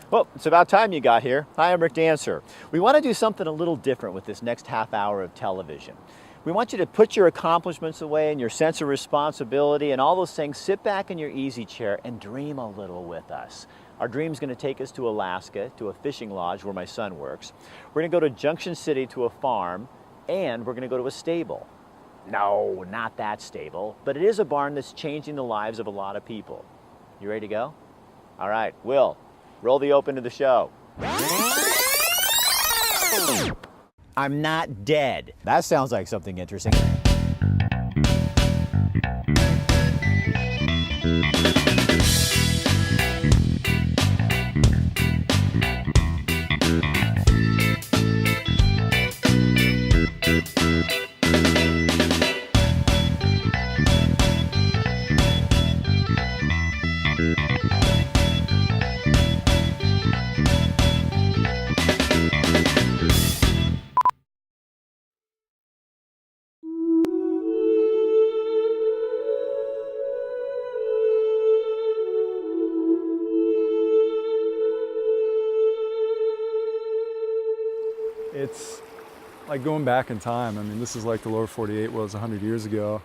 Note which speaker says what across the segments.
Speaker 1: Well, it's about time you got here. Hi, I'm Rick Dancer. We want to do something a little different with this next half hour of television. We want you to put your accomplishments away and your sense of responsibility and all those things. Sit back in your easy chair and dream a little with us. Our dream's going to take us to Alaska, to a fishing lodge where my son works. We're going to go to Junction City to a farm, and we're going to go to a stable. No, not that stable, but it is a barn that's changing the lives of a lot of people. You ready to go? All right, Will, roll the open to the show. I'm not dead. That sounds like something interesting.
Speaker 2: It's like going back in time. I mean, this is like the lower 48 was 100 years ago.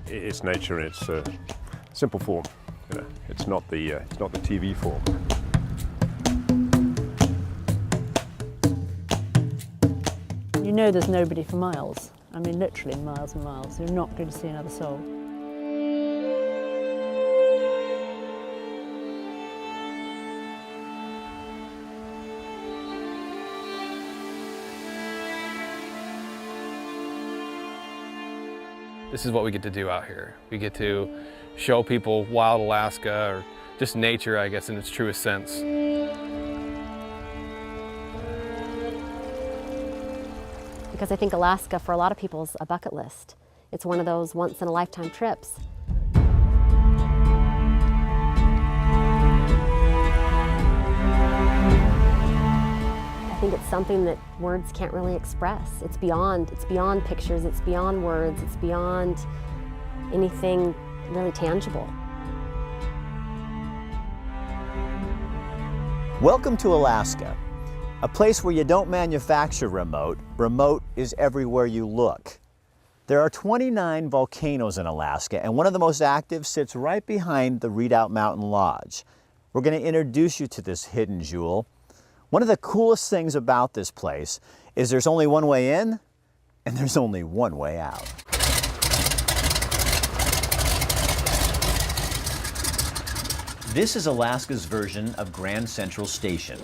Speaker 3: It's nature in its simple form. You know, it's not the TV form.
Speaker 4: You know there's nobody for miles. I mean, literally miles and miles. You're not going to see another soul.
Speaker 5: This is what we get to do out here. We get to show people wild Alaska, or just nature, I guess, in its truest sense.
Speaker 6: Because I think Alaska, for a lot of people, is a bucket list. It's one of those once-in-a-lifetime trips. I think it's something that words can't really express. It's beyond pictures, it's beyond words, it's beyond anything really tangible.
Speaker 1: Welcome to Alaska, a place where you don't manufacture remote. Remote is everywhere you look. There are 29 volcanoes in Alaska, and one of the most active sits right behind the Redoubt Mountain Lodge. We're going to introduce you to this hidden jewel. One of the coolest things about this place is there's only one way in and there's only one way out. This is Alaska's version of Grand Central Station.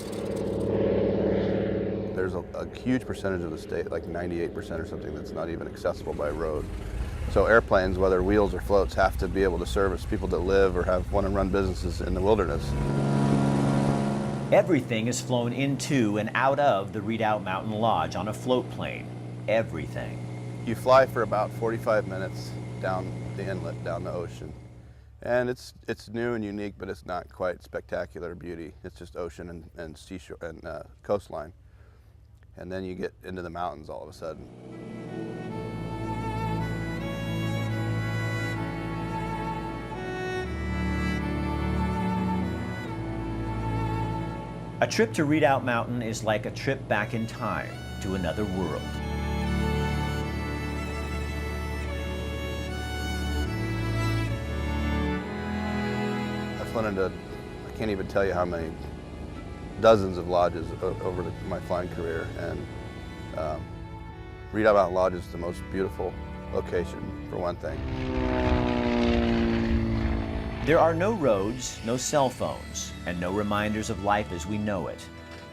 Speaker 7: There's a huge percentage of the state, like 98% or something, that's not even accessible by road. So airplanes, whether wheels or floats, have to be able to service people that live or want to run businesses in the wilderness.
Speaker 1: Everything is flown into and out of the Redoubt Mountain Lodge on a float plane. Everything.
Speaker 7: You fly for about 45 minutes down the inlet, down the ocean. And it's new and unique, but it's not quite spectacular beauty. It's just ocean and seashore and coastline. And then you get into the mountains all of a sudden.
Speaker 1: A trip to Redoubt Mountain is like a trip back in time to another world.
Speaker 7: I've flown into, I can't even tell you how many dozens of lodges over my flying career, and Redoubt Mountain Lodge is the most beautiful location, for one thing.
Speaker 1: There are no roads, no cell phones, and no reminders of life as we know it.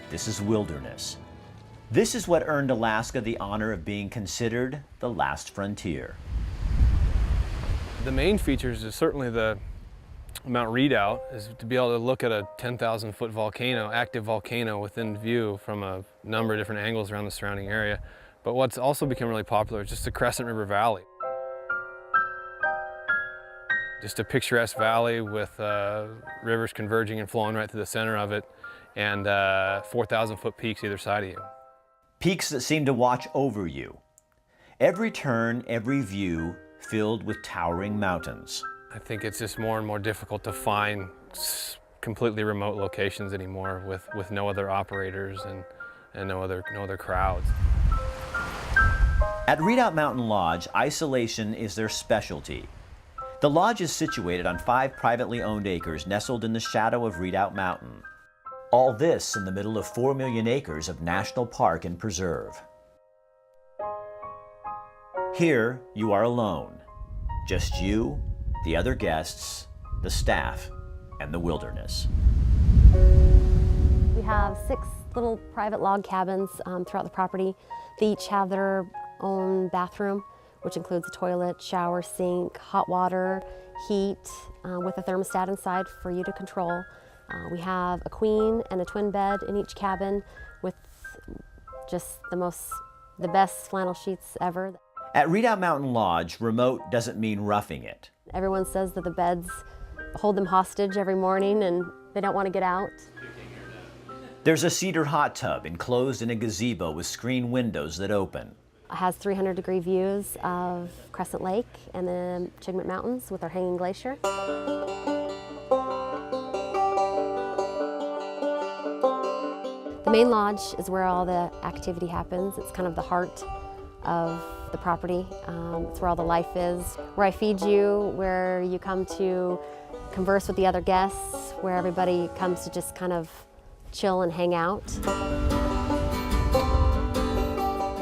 Speaker 1: This is wilderness. This is what earned Alaska the honor of being considered the last frontier.
Speaker 5: The main features is certainly the Mount Redoubt, is to be able to look at a 10,000-foot volcano, active volcano within view from a number of different angles around the surrounding area. But what's also become really popular is just the Crescent River Valley. Just a picturesque valley with rivers converging and flowing right through the center of it, and 4,000-foot peaks either side of you.
Speaker 1: Peaks that seem to watch over you. Every turn, every view filled with towering mountains.
Speaker 5: I think it's just more and more difficult to find completely remote locations anymore with no other operators and no other crowds.
Speaker 1: At Redoubt Mountain Lodge, isolation is their specialty. The lodge is situated on 5 privately owned acres nestled in the shadow of Redoubt Mountain. All this in the middle of 4 million acres of national park and preserve. Here, you are alone. Just you, the other guests, the staff, and the wilderness.
Speaker 6: We have 6 little private log cabins throughout the property. They each have their own bathroom, which includes a toilet, shower, sink, hot water, heat, with a thermostat inside for you to control. We have a queen and a twin bed in each cabin with just the best flannel sheets ever.
Speaker 1: At Redoubt Mountain Lodge, remote doesn't mean roughing it.
Speaker 6: Everyone says that the beds hold them hostage every morning and they don't want to get out.
Speaker 1: There's a cedar hot tub enclosed in a gazebo with screen windows that open.
Speaker 6: It has 300-degree views of Crescent Lake and the Chigmit Mountains with our hanging glacier. The main lodge is where all the activity happens. It's kind of the heart of the property. It's where all the life is, where I feed you, where you come to converse with the other guests, where everybody comes to just kind of chill and hang out.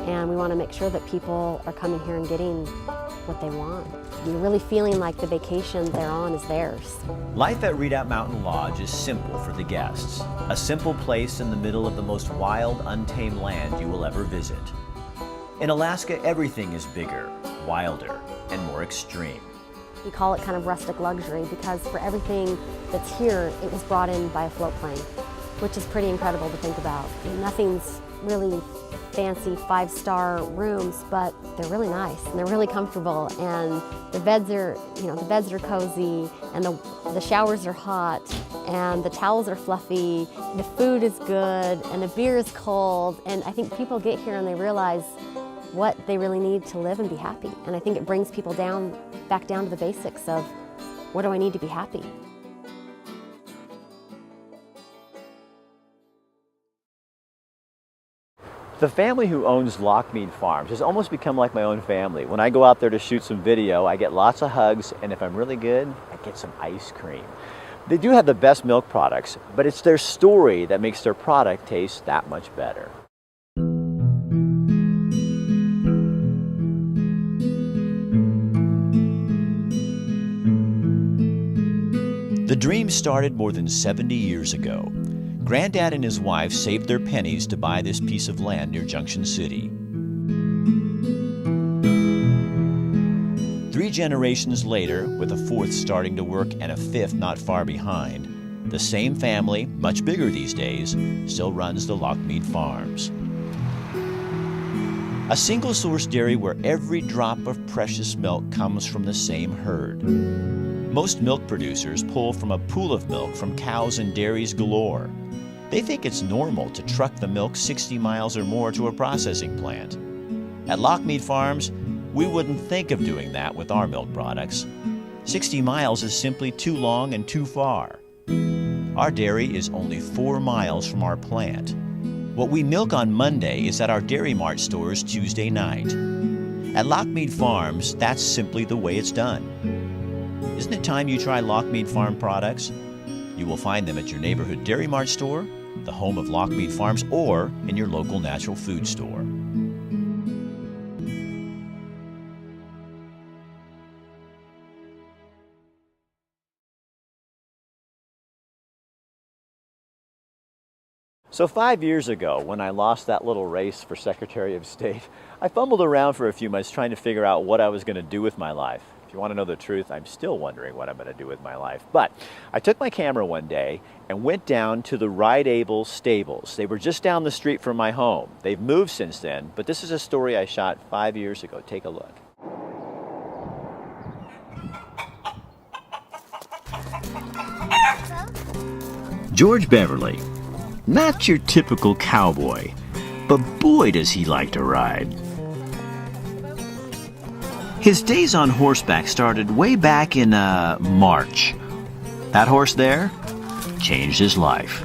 Speaker 6: And we want to make sure that people are coming here and getting what they want. You're really feeling like the vacation they're on is theirs.
Speaker 1: Life at Redoubt Mountain Lodge is simple for the guests. A simple place in the middle of the most wild, untamed land you will ever visit. In Alaska, everything is bigger, wilder, and more extreme.
Speaker 6: We call it kind of rustic luxury because for everything that's here, it was brought in by a float plane, which is pretty incredible to think about. And nothing's really fancy 5-star rooms, but they're really nice and they're really comfortable, and the beds are, the beds are cozy, and the showers are hot, and the towels are fluffy, the food is good, and the beer is cold, and I think people get here and they realize what they really need to live and be happy. And I think it brings people back down to the basics of what do I need to be happy?
Speaker 1: The family who owns Lochmead Farms has almost become like my own family. When I go out there to shoot some video, I get lots of hugs, and if I'm really good, I get some ice cream. They do have the best milk products, but it's their story that makes their product taste that much better. The dream started more than 70 years ago. Granddad and his wife saved their pennies to buy this piece of land near Junction City. 3 generations later, with a 4th starting to work and a 5th not far behind, the same family, much bigger these days, still runs the Lochmead Farms. A single-source dairy where every drop of precious milk comes from the same herd. Most milk producers pull from a pool of milk from cows and dairies galore. They think it's normal to truck the milk 60 miles or more to a processing plant. At Lochmead Farms, we wouldn't think of doing that with our milk products. 60 miles is simply too long and too far. Our dairy is only 4 miles from our plant. What we milk on Monday is at our Dairy Mart stores Tuesday night. At Lochmead Farms, that's simply the way it's done. Isn't it time you try Lochmead Farm products? You will find them at your neighborhood Dairy Mart store, the home of Lochmead Farms, or in your local natural food store. So 5 years ago, when I lost that little race for Secretary of State, I fumbled around for a few months trying to figure out what I was going to do with my life. If you want to know the truth, I'm still wondering what I'm going to do with my life. But I took my camera one day and went down to the RideABle stables. They were just down the street from my home. They've moved since then, but this is a story I shot 5 years ago. Take a look. George Beverly, not your typical cowboy, but boy does he like to ride. His days on horseback started way back in March. That horse there changed his life.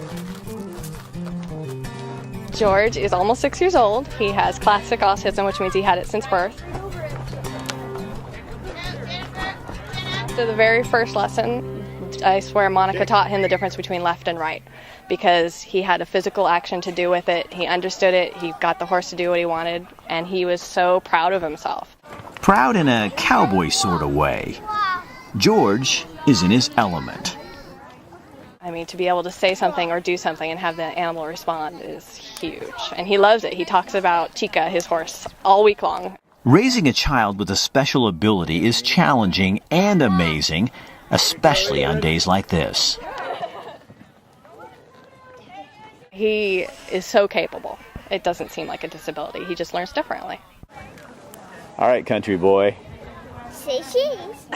Speaker 8: George is almost 6 years old. He has classic autism, which means he had it since birth. So the very first lesson, I swear Monica taught him the difference between left and right, because he had a physical action to do with it. He understood it. He got the horse to do what he wanted, and he was so proud of himself.
Speaker 1: Proud in a cowboy sort of way. George is in his element.
Speaker 8: I mean, to be able to say something or do something and have the animal respond is huge. And he loves it. He talks about Chica, his horse, all week long.
Speaker 1: Raising a child with a special ability is challenging and amazing, especially on days like this.
Speaker 8: He is so capable. It doesn't seem like a disability. He just learns differently.
Speaker 1: All right, country boy.
Speaker 9: Say cheese.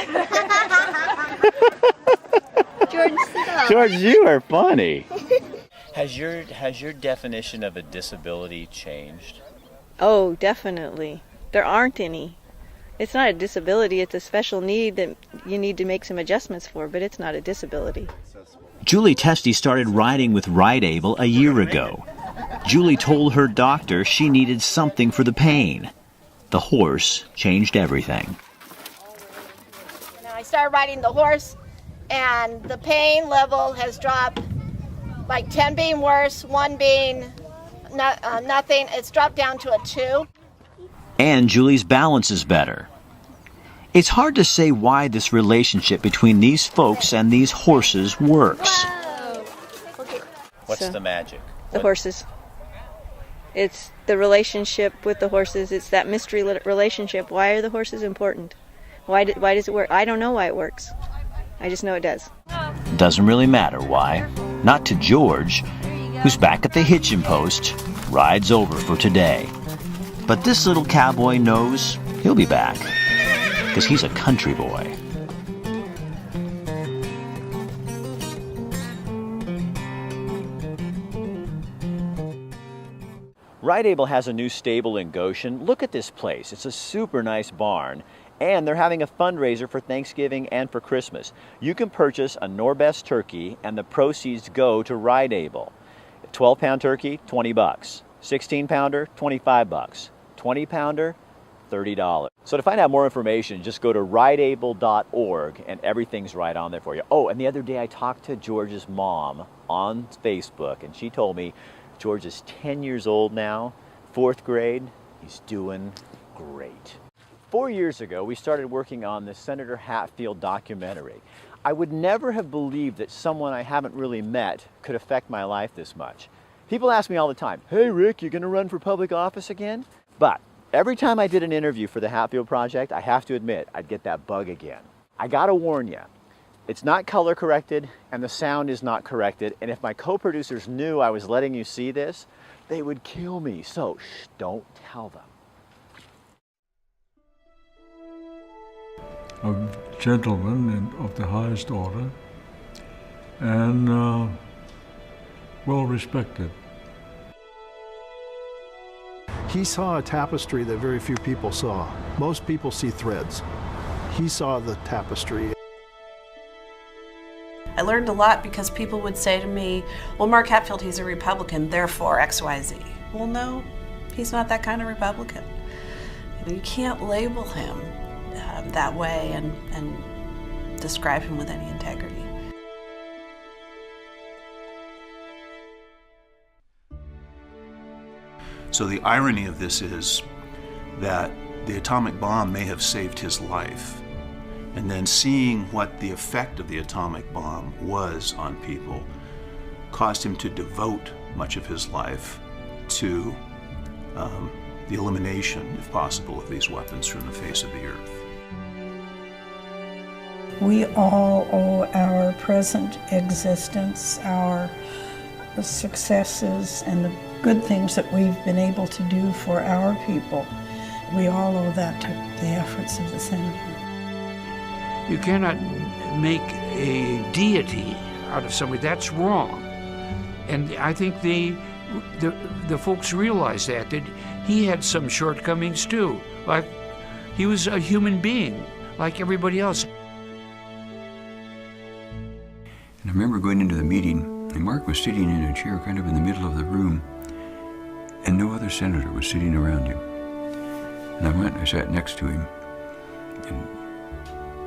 Speaker 9: George, stop.
Speaker 1: George, you are funny. Has your definition of a disability changed?
Speaker 10: Oh, definitely. There aren't any. It's not a disability, it's a special need that you need to make some adjustments for, but it's not a disability.
Speaker 1: Julie Testy started riding with RideABle a year ago. Julie told her doctor she needed something for the pain. The horse changed everything.
Speaker 9: I started riding the horse, and the pain level has dropped, like 10 being worse, 1 being nothing. It's dropped down to a 2.
Speaker 1: And Julie's balance is better. It's hard to say why this relationship between these folks and these horses works. What's the magic?
Speaker 10: The horses. It's the relationship with the horses. It's that mystery relationship. Why are the horses important? Why does it work? I don't know why it works. I just know it does.
Speaker 1: Doesn't really matter why. Not to George, who's back at the hitching post. Ride's over for today. But this little cowboy knows he'll be back, because he's a country boy. RideABle has a new stable in Goshen. Look at this place. It's a super nice barn. And they're having a fundraiser for Thanksgiving and for Christmas. You can purchase a Norbest turkey and the proceeds go to RideABle. A 12-pound turkey, $20. 16-pounder, $25. 20-pounder, $30. So to find out more information, just go to RideABle.org and everything's right on there for you. Oh, and the other day I talked to George's mom on Facebook, and she told me George is 10 years old now, 4th grade. He's doing great. 4 years ago, we started working on the Senator Hatfield documentary. I would never have believed that someone I haven't really met could affect my life this much. People ask me all the time, "Hey Rick, you gonna run for public office again?" But every time I did an interview for the Hatfield Project, I have to admit, I'd get that bug again. I gotta warn you, it's not color corrected and the sound is not corrected, and if my co-producers knew I was letting you see this, they would kill me, so shh, don't tell them.
Speaker 11: A gentleman of the highest order and well respected.
Speaker 12: He saw a tapestry that very few people saw. Most people see threads. He saw the tapestry.
Speaker 13: I learned a lot because people would say to me, well, Mark Hatfield, he's a Republican, therefore XYZ. Well, no, he's not that kind of Republican. You can't label him that way and describe him with any integrity.
Speaker 14: So the irony of this is that the atomic bomb may have saved his life, and then seeing what the effect of the atomic bomb was on people caused him to devote much of his life to the elimination, if possible, of these weapons from the face of the earth.
Speaker 15: We all owe our present existence, our successes, and the good things that we've been able to do for our people. We all owe that to the efforts of the Senator.
Speaker 16: You cannot make a deity out of somebody. That's wrong. And I think the folks realize that he had some shortcomings too. Like He was a human being like everybody else.
Speaker 17: And I remember going into the meeting, and Mark was sitting in a chair kind of in the middle of the room, and no other senator was sitting around him. And I went and I sat next to him, and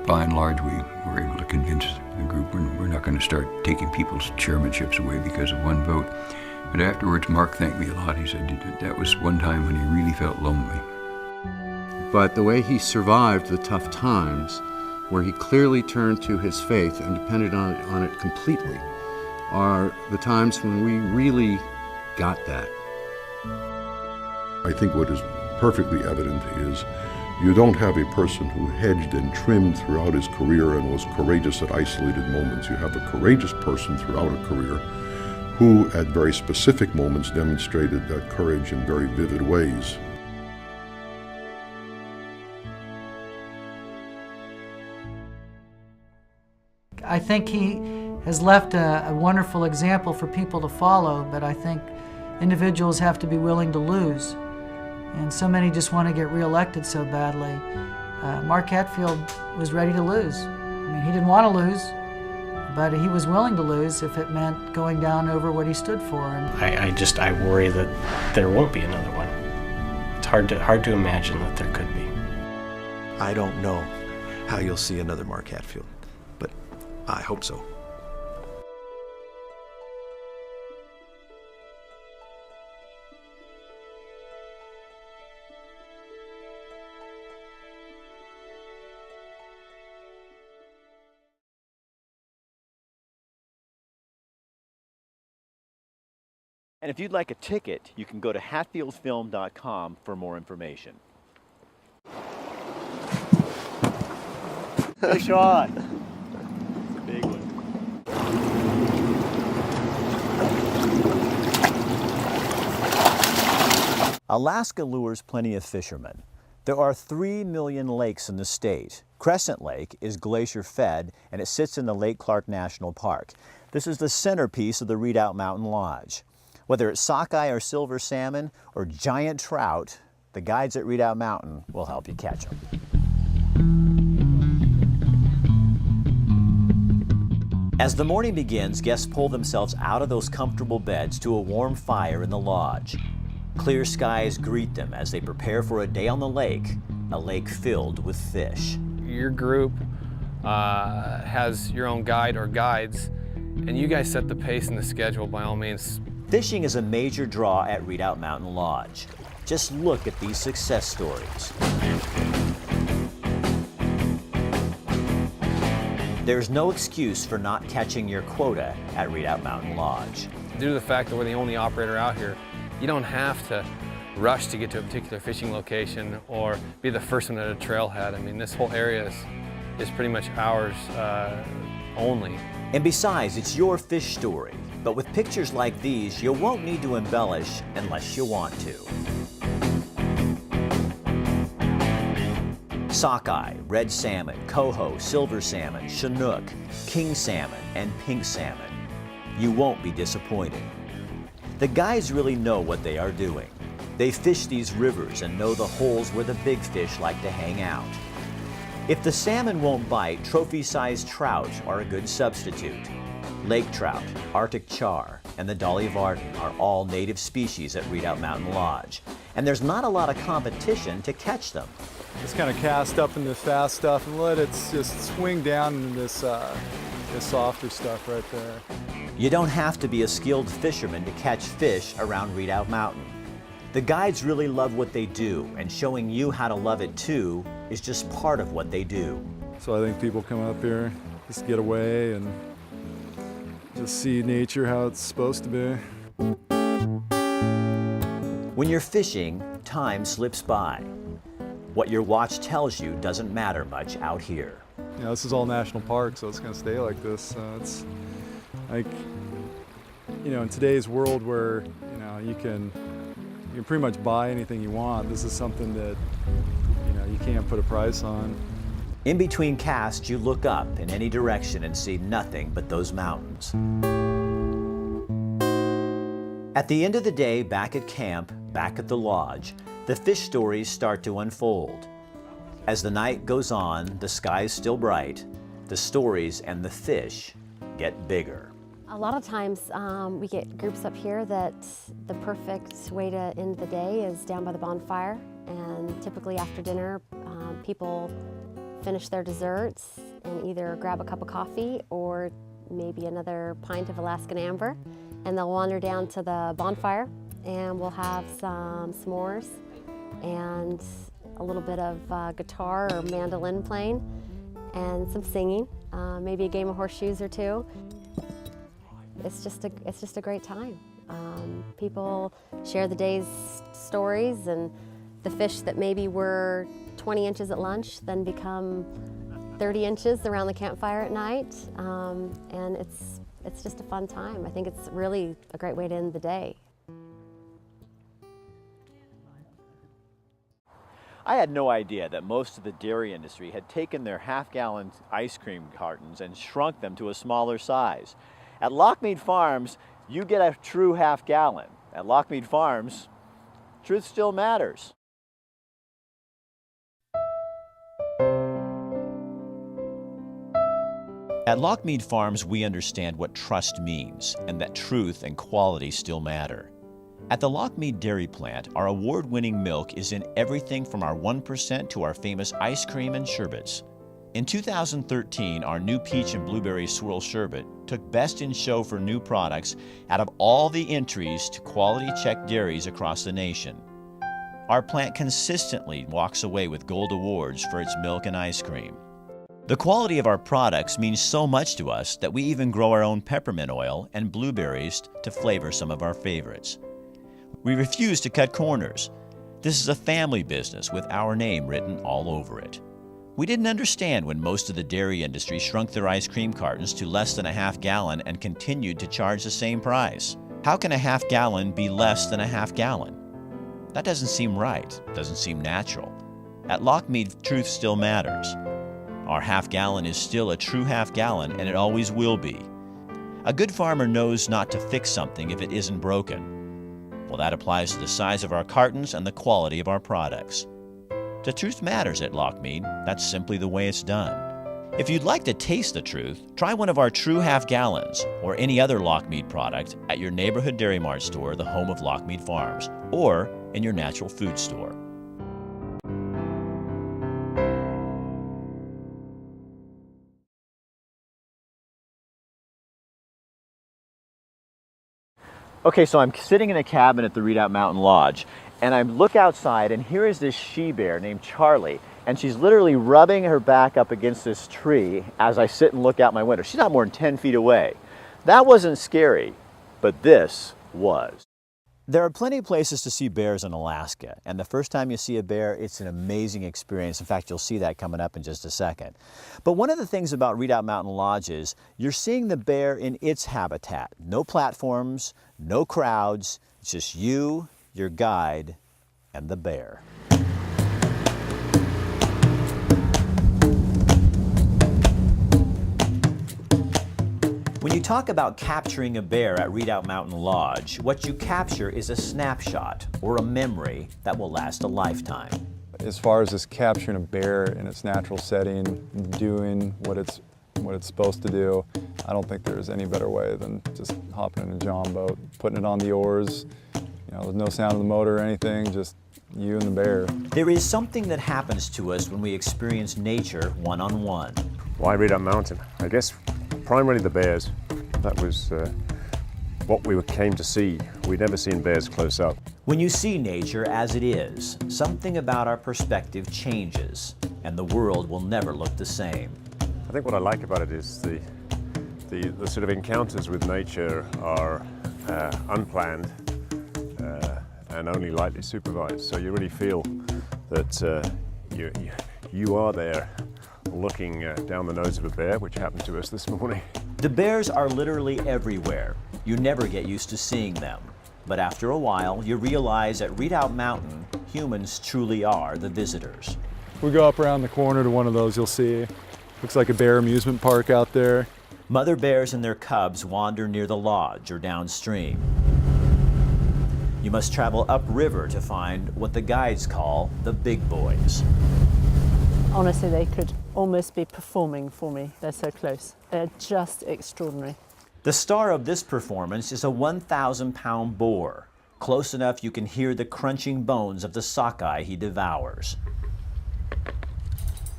Speaker 17: by and large we were able to convince the group we're not going to start taking people's chairmanships away because of one vote. But afterwards Mark thanked me a lot. He said that was one time when he really felt lonely.
Speaker 18: But the way he survived the tough times, where he clearly turned to his faith and depended on it completely, are the times when we really got that.
Speaker 19: I think what is perfectly evident is you don't have a person who hedged and trimmed throughout his career and was courageous at isolated moments. You have a courageous person throughout a career who, at very specific moments, demonstrated that courage in very vivid ways.
Speaker 20: I think he has left a wonderful example for people to follow, but I think individuals have to be willing to lose. And so many just want to get reelected so badly. Mark Hatfield was ready to lose. I mean, he didn't want to lose, but he was willing to lose if it meant going down over what he stood for. And
Speaker 21: I worry that there won't be another one. It's hard to imagine that there could be.
Speaker 22: I don't know how you'll see another Mark Hatfield, but I hope so.
Speaker 1: And if you'd like a ticket, you can go to hatfieldfilm.com for more information. Fish on. Big one. Alaska lures plenty of fishermen. There are 3 million lakes in the state. Crescent Lake is glacier fed and it sits in the Lake Clark National Park. This is the centerpiece of the Redoubt Mountain Lodge. Whether it's sockeye or silver salmon or giant trout, the guides at Redoubt Mountain will help you catch them. As the morning begins, guests pull themselves out of those comfortable beds to a warm fire in the lodge. Clear skies greet them as they prepare for a day on the lake, a lake filled with fish.
Speaker 5: Your group has your own guide or guides, and you guys set the pace and the schedule by all means.
Speaker 1: Fishing is a major draw at Redoubt Mountain Lodge. Just look at these success stories. There's no excuse for not catching your quota at Redoubt Mountain Lodge.
Speaker 5: Due to the fact that we're the only operator out here, you don't have to rush to get to a particular fishing location or be the first one at a trailhead. I mean, this whole area is pretty much ours only.
Speaker 1: And besides, it's your fish story. But with pictures like these, you won't need to embellish unless you want to. Sockeye, red salmon, coho, silver salmon, chinook, king salmon, and pink salmon. You won't be disappointed. The guides really know what they are doing. They fish these rivers and know the holes where the big fish like to hang out. If the salmon won't bite, trophy-sized trout are a good substitute. Lake trout, Arctic char, and the Dolly Varden are all native species at Redoubt Mountain Lodge. And there's not a lot of competition to catch them.
Speaker 2: Just kind of cast up in this fast stuff and let it just swing down into this softer stuff right there.
Speaker 1: You don't have to be a skilled fisherman to catch fish around Redoubt Mountain. The guides really love what they do, and showing you how to love it too is just part of what they do.
Speaker 2: So I think people come up here just to get away and just see nature how it's supposed to be.
Speaker 1: When you're fishing, time slips by. What your watch tells you doesn't matter much out here.
Speaker 2: You know, this is all national park, so it's going to stay like this. It's like, you know, in today's world where, you know, you can pretty much buy anything you want. This is something that, you know, you can't put a price on.
Speaker 1: In between casts, you look up in any direction and see nothing but those mountains. At the end of the day, back at camp, back at the lodge, the fish stories start to unfold. As the night goes on, the sky's still bright, the stories and the fish get bigger.
Speaker 6: A lot of times we get groups up here that the perfect way to end the day is down by the bonfire, and typically after dinner people finish their desserts and either grab a cup of coffee or maybe another pint of Alaskan Amber, and they'll wander down to the bonfire and we'll have some s'mores and a little bit of guitar or mandolin playing and some singing, maybe a game of horseshoes or two. It's just a great time. People share the day's stories, and the fish that maybe were 20 inches at lunch then become 30 inches around the campfire at night, and it's just a fun time. I think it's really a great way to end the day.
Speaker 1: I had no idea that most of the dairy industry had taken their half-gallon ice cream cartons and shrunk them to a smaller size. At Lochmead Farms, you get a true half-gallon. At Lochmead Farms, truth still matters. At Lochmead Farms, we understand what trust means and that truth and quality still matter. At the Lochmead Dairy Plant, our award-winning milk is in everything from our 1% to our famous ice cream and sherbets. In 2013, our new peach and blueberry swirl sherbet took Best in Show for new products out of all the entries to quality check dairies across the nation. Our plant consistently walks away with gold awards for its milk and ice cream. The quality of our products means so much to us that we even grow our own peppermint oil and blueberries to flavor some of our favorites. We refuse to cut corners. This is a family business with our name written all over it. We didn't understand when most of the dairy industry shrunk their ice cream cartons to less than a half-gallon and continued to charge the same price. How can a half-gallon be less than a half-gallon? That doesn't seem right, doesn't seem natural. At Lochmead, truth still matters. Our half-gallon is still a true half-gallon, and it always will be. A good farmer knows not to fix something if it isn't broken. Well, that applies to the size of our cartons and the quality of our products. The truth matters at Lochmead. That's simply the way it's done. If you'd like to taste the truth, try one of our true half-gallons or any other Lochmead product at your neighborhood Dairy Mart store, the home of Lochmead Farms, or in your natural food store. Okay, so I'm sitting in a cabin at the Redoubt Mountain Lodge, and I look outside, and here is this she-bear named Charlie, and she's literally rubbing her back up against this tree as I sit and look out my window. She's not more than 10 feet away. That wasn't scary, but this was. There are plenty of places to see bears in Alaska, and the first time you see a bear, it's an amazing experience. In fact, you'll see that coming up in just a second. But one of the things about Redoubt Mountain Lodge is you're seeing the bear in its habitat. No platforms, no crowds, it's just you, your guide, and the bear. When you talk about capturing a bear at Redoubt Mountain Lodge, what you capture is a snapshot or a memory that will last a lifetime.
Speaker 2: As far as just capturing a bear in its natural setting, doing what it's supposed to do, I don't think there's any better way than just hopping in a john boat, putting it on the oars, there's no sound of the motor or anything, just you and the bear.
Speaker 1: There is something that happens to us when we experience nature one-on-one.
Speaker 3: Why Redoubt Mountain? I guess primarily the bears. That was what we came to see. We'd never seen bears close up.
Speaker 1: When you see nature as it is, something about our perspective changes, and the world will never look the same.
Speaker 3: I think what I like about it is the sort of encounters with nature are unplanned and only lightly supervised. So you really feel that you are there looking down the nose of a bear, which happened to us this morning.
Speaker 1: The bears are literally everywhere. You never get used to seeing them. But after a while, you realize at Redoubt Mountain, humans truly are the visitors.
Speaker 2: We go up around the corner to one of those, you'll see. Looks like a bear amusement park out there.
Speaker 1: Mother bears and their cubs wander near the lodge or downstream. You must travel upriver to find what the guides call the big boys.
Speaker 4: Honestly, they could almost be performing for me. They're so close. They're just extraordinary.
Speaker 1: The star of this performance is a 1,000-pound boar, close enough you can hear the crunching bones of the sockeye he devours.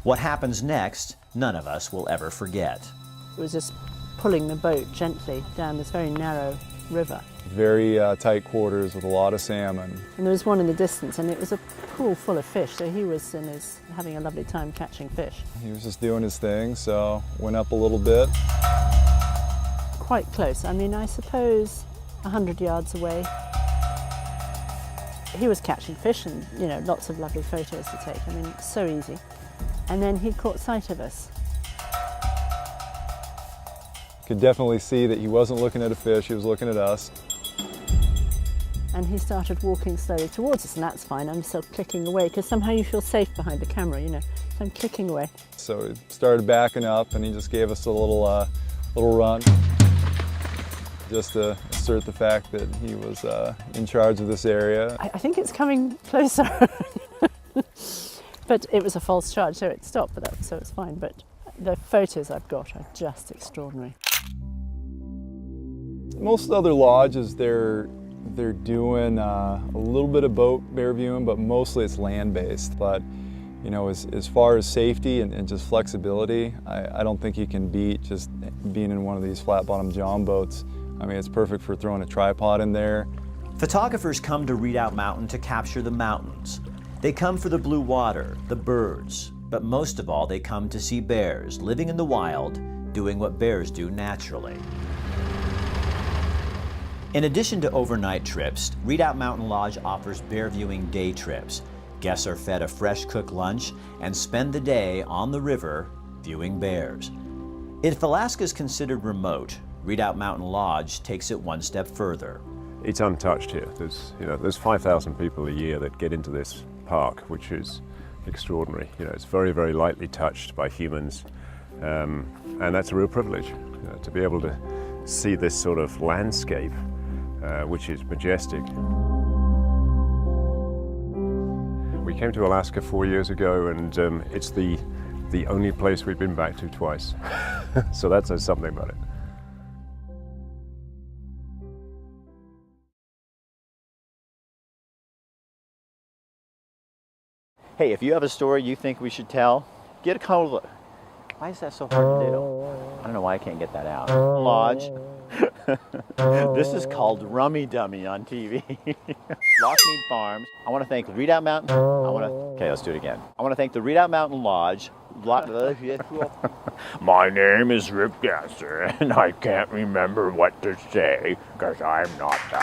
Speaker 1: What happens next, none of us will ever forget.
Speaker 4: It was just pulling the boat gently down this very narrow river.
Speaker 2: Very tight quarters with a lot of salmon.
Speaker 4: And there was one in the distance, and it was a pool full of fish, so he was having a lovely time catching fish.
Speaker 2: He was just doing his thing, so went up a little bit.
Speaker 4: Quite close. I mean, I suppose 100 yards away. He was catching fish and, you know, lots of lovely photos to take. I mean, so easy. And then he caught sight of us.
Speaker 2: Could definitely see that he wasn't looking at a fish, he was looking at us.
Speaker 4: And he started walking slowly towards us, and that's fine. I'm still clicking away, because somehow you feel safe behind the camera, you know. So I'm clicking away.
Speaker 2: So he started backing up, and he just gave us a little run, just to assert the fact that he was in charge of this area.
Speaker 4: I think it's coming closer. But it was a false charge, so it stopped, so it's fine. But the photos I've got are just extraordinary.
Speaker 2: Most other lodges, they're doing a little bit of boat bear viewing, but mostly it's land-based. But you know, as far as safety and just flexibility, I don't think you can beat just being in one of these flat-bottom john boats. I mean, it's perfect for throwing a tripod in there.
Speaker 1: Photographers come to Redoubt Mountain to capture the mountains. They come for the blue water, the birds, but most of all, they come to see bears living in the wild, doing what bears do naturally. In addition to overnight trips, Redoubt Mountain Lodge offers bear viewing day trips. Guests are fed a fresh cooked lunch and spend the day on the river viewing bears. If Alaska is considered remote, Redoubt Mountain Lodge takes it one step further.
Speaker 3: It's untouched here. There's 5,000 people a year that get into this park, which is extraordinary. You know, it's very, very lightly touched by humans, and that's a real privilege, you know, to be able to see this sort of landscape, which is majestic. We came to Alaska 4 years ago, and it's the only place we've been back to twice. So that says something about it.
Speaker 1: Hey, if you have a story you think we should tell, get a hold of it. Why is that so hard to do? I don't know why I can't get that out. Lodge. This is called Rummy Dummy on TV. Lochmead Farms. I want to thank Redoubt Mountain. Okay, let's do it again. I want to thank the Redoubt Mountain Lodge. My name is Rip Gasser, and I can't remember what to say because I'm not that.